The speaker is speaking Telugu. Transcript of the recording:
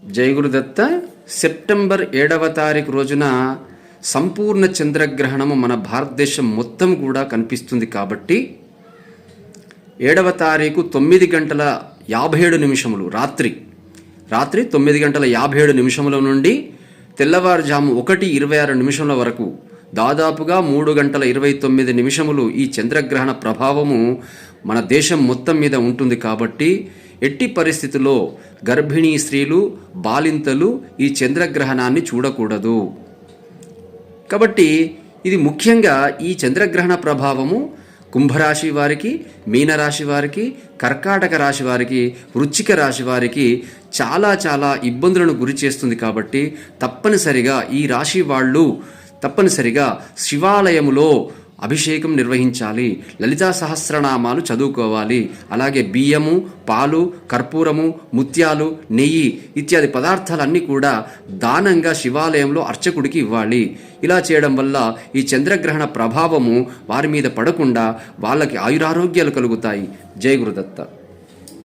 జై గురుదత్త. సెప్టెంబర్ 7వ తారీఖు రోజున సంపూర్ణ చంద్రగ్రహణము మన భారతదేశం మొత్తం కూడా కనిపిస్తుంది. కాబట్టి 7వ తారీఖు 9 గంటల 57 నిమిషములు రాత్రి 9 గంటల 57 నిమిషముల నుండి తెల్లవారుజాము 1:26 నిమిషముల వరకు దాదాపుగా 3 గంటల 29 నిమిషములు ఈ చంద్రగ్రహణ ప్రభావము మన దేశం మొత్తం మీద ఉంటుంది. కాబట్టి ఎట్టి పరిస్థితుల్లో గర్భిణీ స్త్రీలు, బాలింతలు ఈ చంద్రగ్రహణాన్ని చూడకూడదు. కాబట్టి ఇది ముఖ్యంగా ఈ చంద్రగ్రహణ ప్రభావము కుంభరాశి వారికి, మీనరాశి వారికి, కర్కాటక రాశి వారికి, వృశ్చిక రాశి వారికి చాలా ఇబ్బందులను గురి చేస్తుంది. కాబట్టి తప్పనిసరిగా ఈ రాశి వాళ్ళు తప్పనిసరిగా శివాలయములో అభిషేకం నిర్వహించాలి, లలితా సహస్రనామాలు చదువుకోవాలి, అలాగే బియ్యము, పాలు, కర్పూరము, ముత్యాలు, నెయ్యి ఇత్యాది పదార్థాలన్నీ కూడా దానంగా శివాలయంలో అర్చకుడికి ఇవ్వాలి. ఇలా చేయడం వల్ల ఈ చంద్రగ్రహణ ప్రభావము వారి మీద పడకుండా వాళ్ళకి ఆయురారోగ్యాలు కలుగుతాయి. జై గురుదత్త.